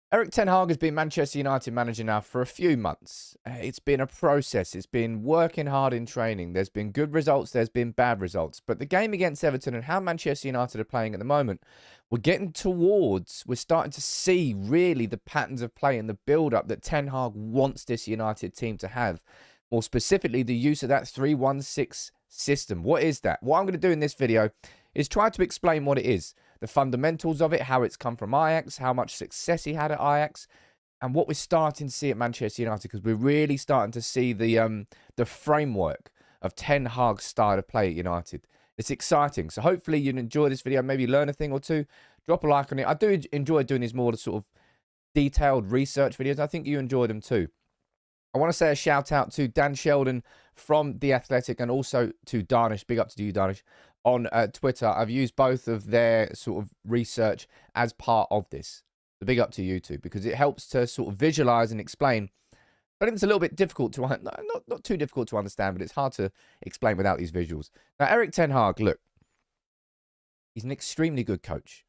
Erik Ten Hag has been Manchester United manager now for a few months. It's been a process. It's been working hard in training. There's been good results. There's been bad results. But the game against Everton and how Manchester United are playing at the moment, we're starting to see really the patterns of play and the build-up that Ten Hag wants this United team to have. More specifically, the use of that 3-1-6 system. What is that? What I'm going to do in this video is try to explain what it is, the fundamentals of it, how it's come from Ajax, how much success he had at Ajax, and what we're starting to see at Manchester United, because we're really starting to see the framework of Ten Hag's style of play at United. It's exciting. So hopefully you enjoy this video, maybe learn a thing or two. Drop a like on it. I do enjoy doing these more sort of detailed research videos. I think you enjoy them too. I want to say a shout out to Dan Sheldon from The Athletic and also to Darnish. Big up to you, Darnish, on Twitter. I've used both of their sort of research as part of this. So big up to you two, because it helps to sort of visualize and explain. I think it's a little bit difficult to, not too difficult to understand, but it's hard to explain without these visuals. Now, Erik Ten Hag, look, he's an extremely good coach.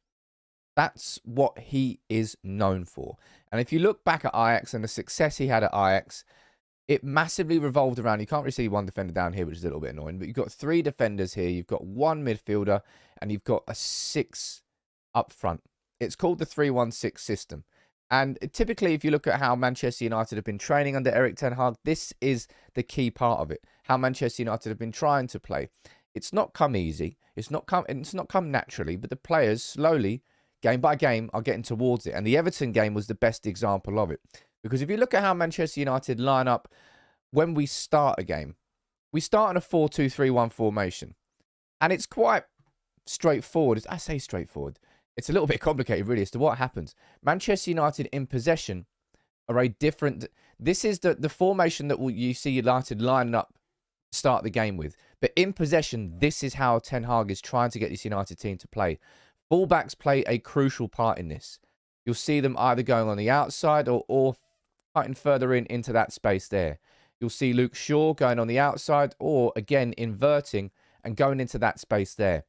That's what he is known for. And if you look back at Ajax and the success he had at Ajax, it massively revolved around, you can't really see one defender down here, which is a little bit annoying, but you've got 3 defenders here, you've got 1 midfielder, and you've got a 6 up front. It's called the 3-1-6 system. And typically, if you look at how Manchester United have been training under Erik Ten Hag, this is the key part of it. How Manchester United have been trying to play. It's not come easy. It's not come naturally, but the players slowly, game by game, are getting towards it. And the Everton game was the best example of it. Because if you look at how Manchester United line up when we start a game, we start in a 4-2-3-1 formation. And it's quite straightforward. I say straightforward. It's a little bit complicated, really, as to what happens. Manchester United in possession are a different... This is the formation that you see United lining up to start the game with. But in possession, this is how Ten Hag is trying to get this United team to play. Fullbacks play a crucial part in this. You'll see them either going on the outside or fighting further into that space there. You'll see Luke Shaw going on the outside or, again, inverting and going into that space there.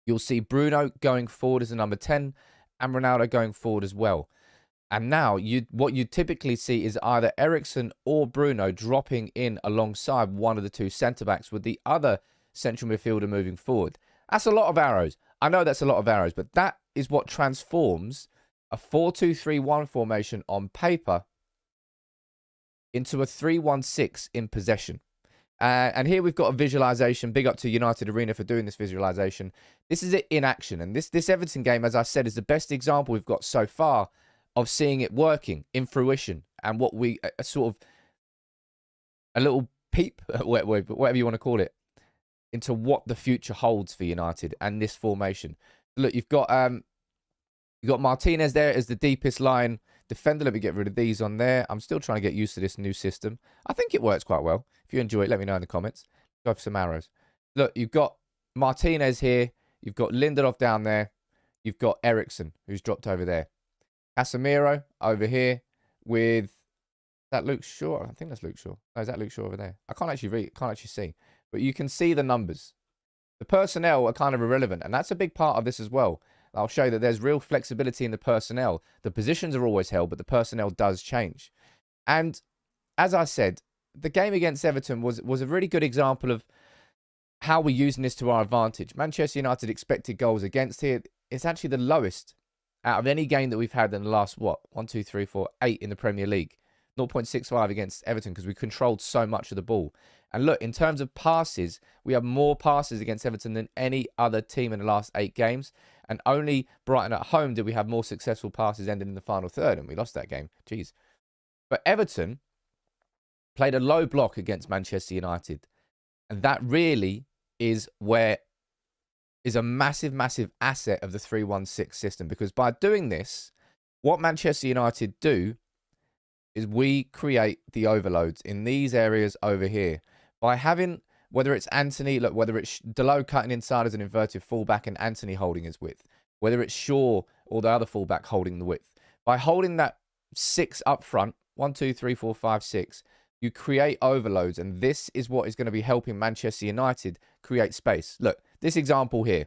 You'll see Bruno going forward as a number 10 and Ronaldo going forward as well. And now, what you typically see is either Eriksen or Bruno dropping in alongside one of the 2 centre-backs with the other central midfielder moving forward. That's a lot of arrows. I know that's a lot of arrows, but that is what transforms a 4-2-3-1 formation on paper into a 3-1-6 in possession. And here we've got a visualization. Big up to United Arena for doing this visualization. This is it in action. And this Everton game, as I said, is the best example we've got so far of seeing it working in fruition. And what we sort of a little peep, whatever you want to call it, into what the future holds for United and this formation. Look, you've got Martinez there as the deepest line defender. Let me get rid of these on there. I'm still trying to get used to this new system. I think it works quite well. If you enjoy it, let me know in the comments. Go for some arrows. Look, you've got Martinez here. You've got Lindelof down there. You've got Eriksen, who's dropped over there. Casemiro over here with... that Luke Shaw? I think that's Luke Shaw. No, is that Luke Shaw over there? I can't actually read. Can't actually see. But you can see the numbers. The personnel are kind of irrelevant. And that's a big part of this as well. I'll show you that there's real flexibility in the personnel. The positions are always held, but the personnel does change. And as I said, the game against Everton was a really good example of how we're using this to our advantage. Manchester United expected goals against here. It's actually the lowest out of any game that we've had in the last, 8 in the Premier League. 0.65 against Everton because we controlled so much of the ball. And look, in terms of passes, we have more passes against Everton than any other team in the last 8 games. And only Brighton at home did we have more successful passes ending in the final third. And we lost that game. Jeez. But Everton played a low block against Manchester United. And that really is where is a massive, massive asset of the 3-1-6 system. Because by doing this, what Manchester United do is we create the overloads in these areas over here. By having, whether it's Anthony, look, whether it's Dalot cutting inside as an inverted fullback and Anthony holding his width, whether it's Shaw or the other fullback holding the width. By holding that 6 up front, 1, 2, 3, 4, 5, 6, you create overloads. And this is what is going to be helping Manchester United create space. Look, this example here.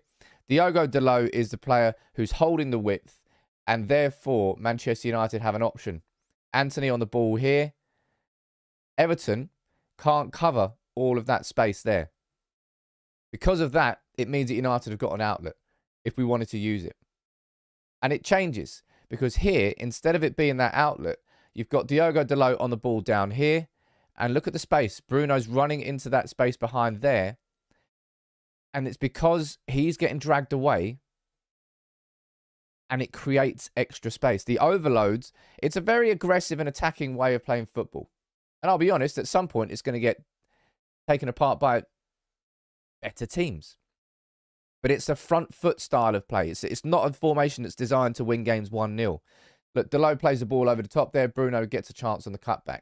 Diogo Dalot is the player who's holding the width. And therefore, Manchester United have an option. Anthony on the ball here. Everton can't cover all of that space there. Because of that, it means that United have got an outlet if we wanted to use it. And it changes because here, instead of it being that outlet, you've got Diogo Dalot on the ball down here. And look at the space. Bruno's running into that space behind there. And it's because he's getting dragged away and it creates extra space. The overloads, it's a very aggressive and attacking way of playing football. And I'll be honest, at some point, it's going to get taken apart by better teams. But it's a front foot style of play. It's not a formation that's designed to win games 1-0. Look, Dalot plays the ball over the top there. Bruno gets a chance on the cutback.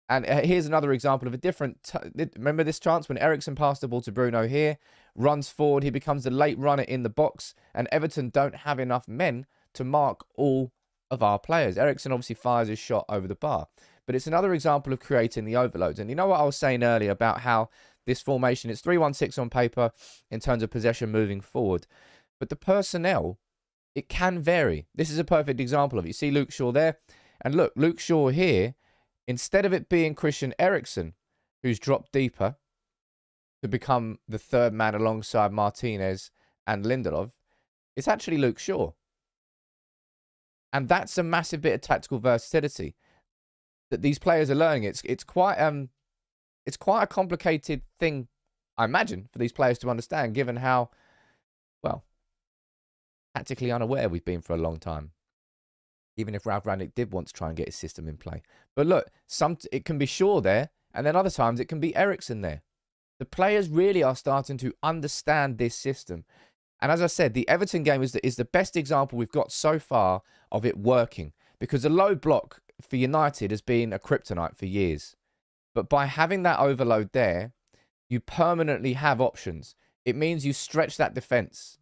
And here's another example of a different... Remember this chance when Eriksen passed the ball to Bruno here? Runs forward. He becomes the late runner in the box. And Everton don't have enough men to mark all of our players. Eriksen obviously fires his shot over the bar. But it's another example of creating the overloads. And you know what I was saying earlier about how this formation, it's 3-1-6 on paper in terms of possession moving forward. But the personnel, it can vary. This is a perfect example of it. You see Luke Shaw there. And look, Luke Shaw here, instead of it being Christian Eriksen, who's dropped deeper to become the third man alongside Martinez and Lindelof, it's actually Luke Shaw. And that's a massive bit of tactical versatility that these players are learning. It's quite a complicated thing, I imagine, for these players to understand, given how, well, tactically unaware we've been for a long time. Even if Ralph Rangnick did want to try and get his system in play. But look, it can be Shaw there, and then other times it can be Eriksen there. The players really are starting to understand this system. And as I said, the Everton game is the best example we've got so far of it working. Because a low block for United has been a kryptonite for years. But by having that overload there, you permanently have options. It means you stretch that defence.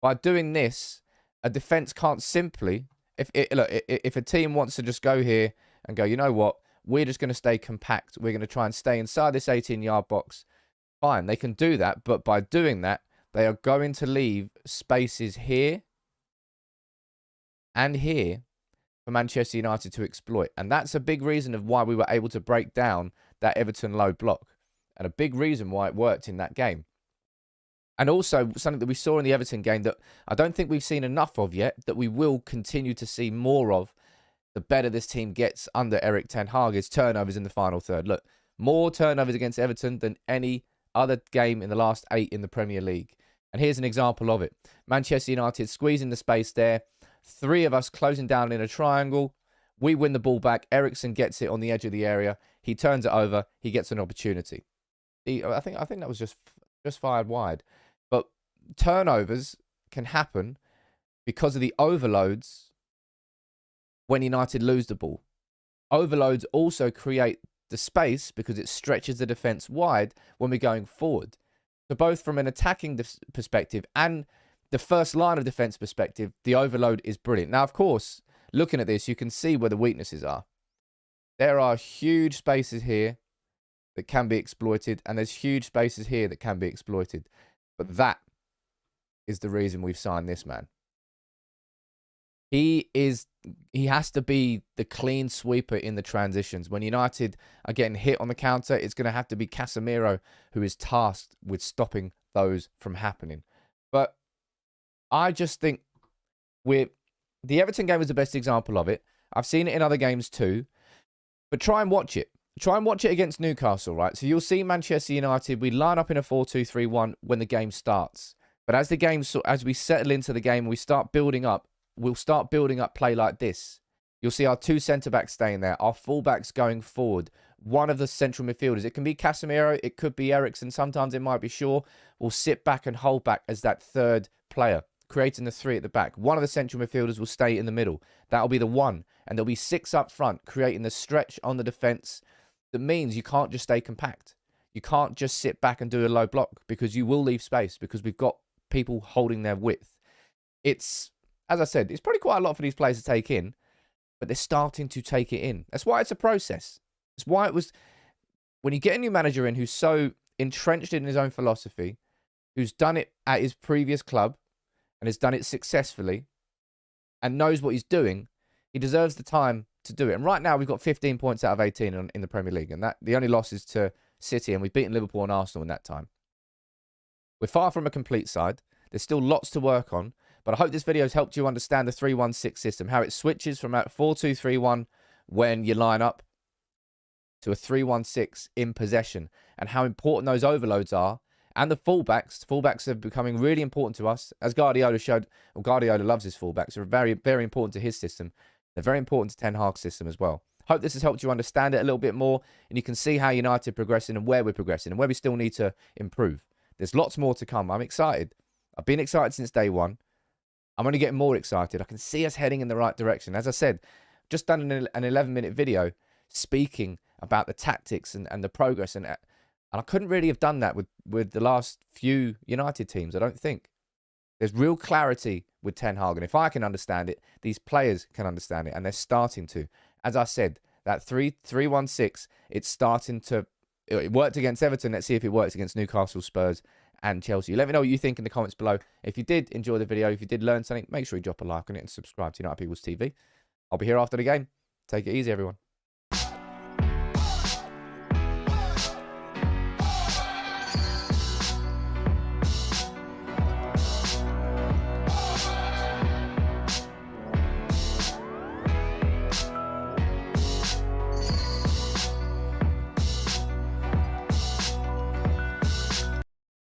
By doing this, a defence can't simply... If a team wants to just go here and go, you know what, we're just going to stay compact. We're going to try and stay inside this 18-yard box. Fine, they can do that. But by doing that, they are going to leave spaces here and here for Manchester United to exploit. And that's a big reason of why we were able to break down that Everton low block. And a big reason why it worked in that game. And also something that we saw in the Everton game that I don't think we've seen enough of yet, that we will continue to see more of the better this team gets under Erik ten Hag, is turnovers in the final third. Look, more turnovers against Everton than any other game in the last 8 in the Premier League. And here's an example of it. Manchester United squeezing the space there. 3 of us closing down in a triangle. We win the ball back. Eriksen gets it on the edge of the area. He turns it over. He gets an opportunity. I think that was just fired wide. But turnovers can happen because of the overloads when United lose the ball. Overloads also create the space because it stretches the defence wide when we're going forward. So both from an attacking perspective and the first line of defence perspective, the overload is brilliant. Now, of course, looking at this, you can see where the weaknesses are. There are huge spaces here that can be exploited, and there's huge spaces here that can be exploited. But that is the reason we've signed this man. He has to be the clean sweeper in the transitions. When United are getting hit on the counter, it's going to have to be Casemiro who is tasked with stopping those from happening. But I just think the Everton game is the best example of it. I've seen it in other games too. But try and watch it. Try and watch it against Newcastle, right? So you'll see Manchester United, we line up in a 4-2-3-1 when the game starts. But as we settle into the game and we start building up, we'll start building up play like this. You'll see our 2 centre-backs staying there, our full-backs going forward, one of the central midfielders. It can be Casemiro, it could be Eriksen, sometimes it might be Shaw. Will sit back and hold back as that third player, creating the 3 at the back. One of the central midfielders will stay in the middle. That'll be the 1. And there'll be 6 up front, creating the stretch on the defence. That means you can't just stay compact. You can't just sit back and do a low block because you will leave space because we've got people holding their width. It's, as I said, it's probably quite a lot for these players to take in, but they're starting to take it in. That's why it's a process. It's why it was, when you get a new manager in who's so entrenched in his own philosophy, who's done it at his previous club and has done it successfully, and knows what he's doing, he deserves the time to do it. And right now, we've got 15 points out of 18 in the Premier League. And the only loss is to City, and we've beaten Liverpool and Arsenal in that time. We're far from a complete side. There's still lots to work on. But I hope this video has helped you understand the 3-1-6 system, how it switches from a 4-2-3-1 when you line up to a 3-1-6 in possession, and how important those overloads are. And the fullbacks. Fullbacks are becoming really important to us. As Guardiola showed, well, Guardiola loves his fullbacks. They're very, very important to his system. They're very important to Ten Hag's system as well. Hope this has helped you understand it a little bit more, and you can see how United are progressing and where we're progressing and where we still need to improve. There's lots more to come. I'm excited. I've been excited since day one. I'm only getting more excited. I can see us heading in the right direction. As I said, just done an 11-minute video speaking about the tactics and the progress, and I couldn't really have done that with the last few United teams, I don't think. There's real clarity with Ten Hag, and if I can understand it, these players can understand it, and they're starting to. As I said, that 3-1-6, it's starting to... It worked against Everton. Let's see if it works against Newcastle, Spurs, and Chelsea. Let me know what you think in the comments below. If you did enjoy the video, if you did learn something, make sure you drop a like on it and subscribe to United People's TV. I'll be here after the game. Take it easy, everyone.